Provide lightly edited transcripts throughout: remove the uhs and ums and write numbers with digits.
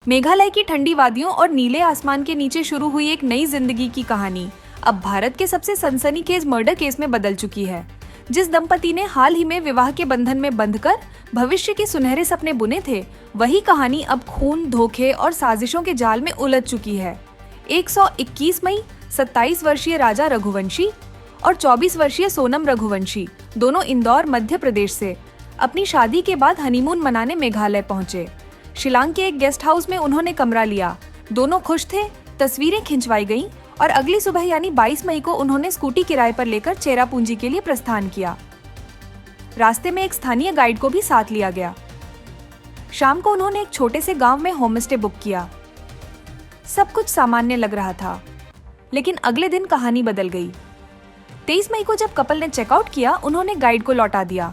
मेघालय की ठंडी वादियों और नीले आसमान के नीचे शुरू हुई एक नई जिंदगी की कहानी अब भारत के सबसे सनसनीखेज मर्डर केस में बदल चुकी है। जिस दंपति ने हाल ही में विवाह के बंधन में बंधकर भविष्य के सुनहरे सपने बुने थे, वही कहानी अब खून, धोखे और साजिशों के जाल में उलझ चुकी है। 121 मई 27 वर्षीय राजा रघुवंशी और 24 वर्षीय सोनम रघुवंशी दोनों इंदौर, मध्य प्रदेश से अपनी शादी के बाद हनीमून मनाने मेघालय पहुंचे। शिलांग के एक गेस्ट हाउस में उन्होंने कमरा लिया। दोनों खुश थे, तस्वीरें खिंचवाई गईं और अगली सुबह यानी 22 मई को उन्होंने स्कूटी किराए पर लेकर चेरापूंजी के लिए प्रस्थान किया। रास्ते में एक स्थानीय गाइड को भी साथ लिया गया। शाम को उन्होंने एक छोटे से गांव में होमस्टे बुक किया। सब कुछ सामान्य लग रहा था, लेकिन अगले दिन कहानी बदल गई। 23 मई को जब कपल ने चेकआउट किया, उन्होंने गाइड को लौटा दिया।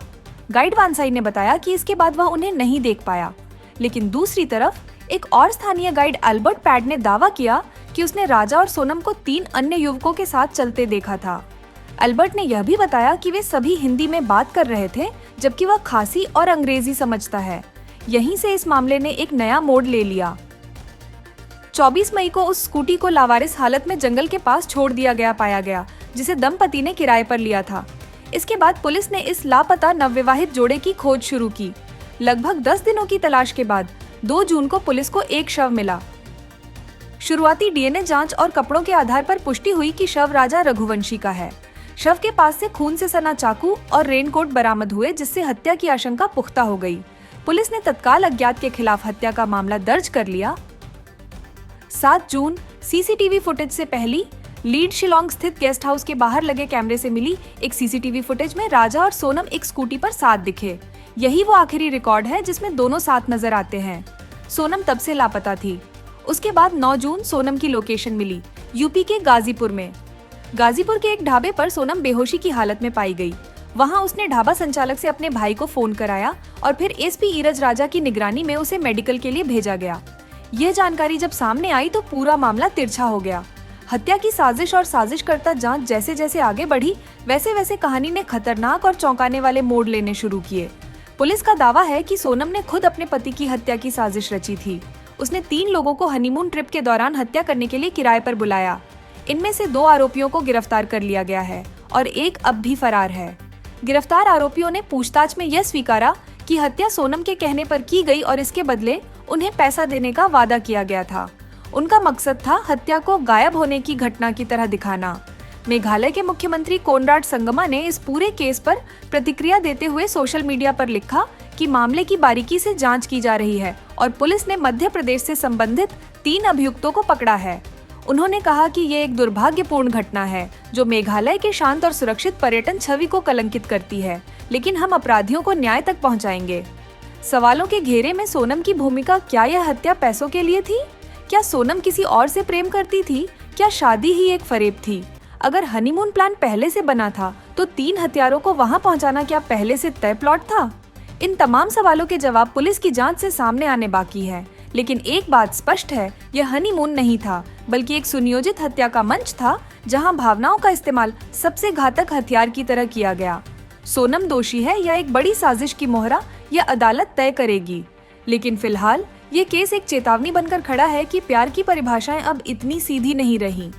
गाइड वानसाई ने बताया कि इसके बाद वह उन्हें नहीं देख पाया, लेकिन दूसरी तरफ एक और स्थानीय गाइड अल्बर्ट पैड ने दावा किया कि उसने राजा और सोनम को 3 अन्य युवकों के साथ चलते देखा था। अल्बर्ट ने यह भी बताया कि वे सभी हिंदी में बात कर रहे थे, जबकि वह खासी और अंग्रेजी समझता है। यहीं से इस मामले ने एक नया मोड़ ले लिया। 24 मई को उस स्कूटी को लावारिस हालत में जंगल के पास छोड़ दिया पाया गया, जिसे दंपति ने किराए पर लिया था। इसके बाद पुलिस ने इस लापता नवविवाहित जोड़े की खोज शुरू की। लगभग 10 दिनों की तलाश के बाद 2 जून को पुलिस को एक शव मिला। शुरुआती डीएनए जांच और कपड़ों के आधार पर पुष्टि हुई कि शव राजा रघुवंशी का है। शव के पास से खून से सना चाकू और रेनकोट बरामद हुए, जिससे हत्या की आशंका पुख्ता हो गई। पुलिस ने तत्काल अज्ञात के खिलाफ हत्या का मामला दर्ज कर लिया। 7 जून सीसीटीवी फुटेज से पहली लीड शिलोंग स्थित गेस्ट हाउस के बाहर लगे कैमरे से मिली एक सीसीटीवी फुटेज में राजा और सोनम एक स्कूटी पर साथ दिखे। यही वो आखिरी रिकॉर्ड है जिसमें दोनों साथ नजर आते हैं। सोनम तब से लापता थी। उसके बाद 9 जून सोनम की लोकेशन मिली, यूपी के गाजीपुर में। गाजीपुर के एक ढाबे पर सोनम बेहोशी की हालत में पाई गई। वहां उसने ढाबा संचालक से अपने भाई को फोन कराया और फिर एसपी ईरज राजा की निगरानी में उसे मेडिकल के लिए भेजा गया। यह जानकारी जब सामने आई तो पूरा मामला तिरछा हो गया। हत्या की साजिश और साजिशकर्ता जांच जैसे जैसे आगे बढ़ी, वैसे वैसे कहानी ने खतरनाक और चौंकाने वाले मोड़ लेने शुरू किए। पुलिस का दावा है कि सोनम ने खुद अपने पति की हत्या की साजिश रची थी। उसने 3 लोगों को हनीमून ट्रिप के दौरान हत्या करने के लिए किराए पर बुलाया। इनमें से 2 आरोपियों को गिरफ्तार कर लिया गया है और एक अब भी फरार है। गिरफ्तार आरोपियों ने पूछताछ में यह स्वीकारा कि हत्या सोनम के कहने पर की गई और इसके बदले उन्हें पैसा देने का वादा किया गया था। उनका मकसद था हत्या को गायब होने की घटना की तरह दिखाना। मेघालय के मुख्यमंत्री कोनराड संगमा ने इस पूरे केस पर प्रतिक्रिया देते हुए सोशल मीडिया पर लिखा कि मामले की बारीकी से जांच की जा रही है और पुलिस ने मध्य प्रदेश से संबंधित 3 अभियुक्तों को पकड़ा है। उन्होंने कहा कि ये एक दुर्भाग्यपूर्ण घटना है जो मेघालय के शांत और सुरक्षित पर्यटन छवि को कलंकित करती है, लेकिन हम अपराधियों को न्याय तक पहुंचाएंगे। सवालों के घेरे में सोनम की भूमिका, क्या यह हत्या पैसों के लिए थी? क्या सोनम किसी और से प्रेम करती थी? क्या शादी ही एक फरेब थी? अगर हनीमून प्लान पहले से बना था तो 3 हत्यारों को वहां पहुंचाना क्या पहले से तय प्लॉट था? इन तमाम सवालों के जवाब पुलिस की जांच से सामने आने बाकी है, लेकिन एक बात स्पष्ट है, यह हनीमून नहीं था, बल्कि एक सुनियोजित हत्या का मंच था जहां भावनाओं का इस्तेमाल सबसे घातक हथियार की तरह किया गया। सोनम दोषी है या एक बड़ी साजिश की मोहरा, यह अदालत तय करेगी। लेकिन फिलहाल ये केस एक चेतावनी बनकर खड़ा है कि प्यार की परिभाषाएं अब इतनी सीधी नहीं रही।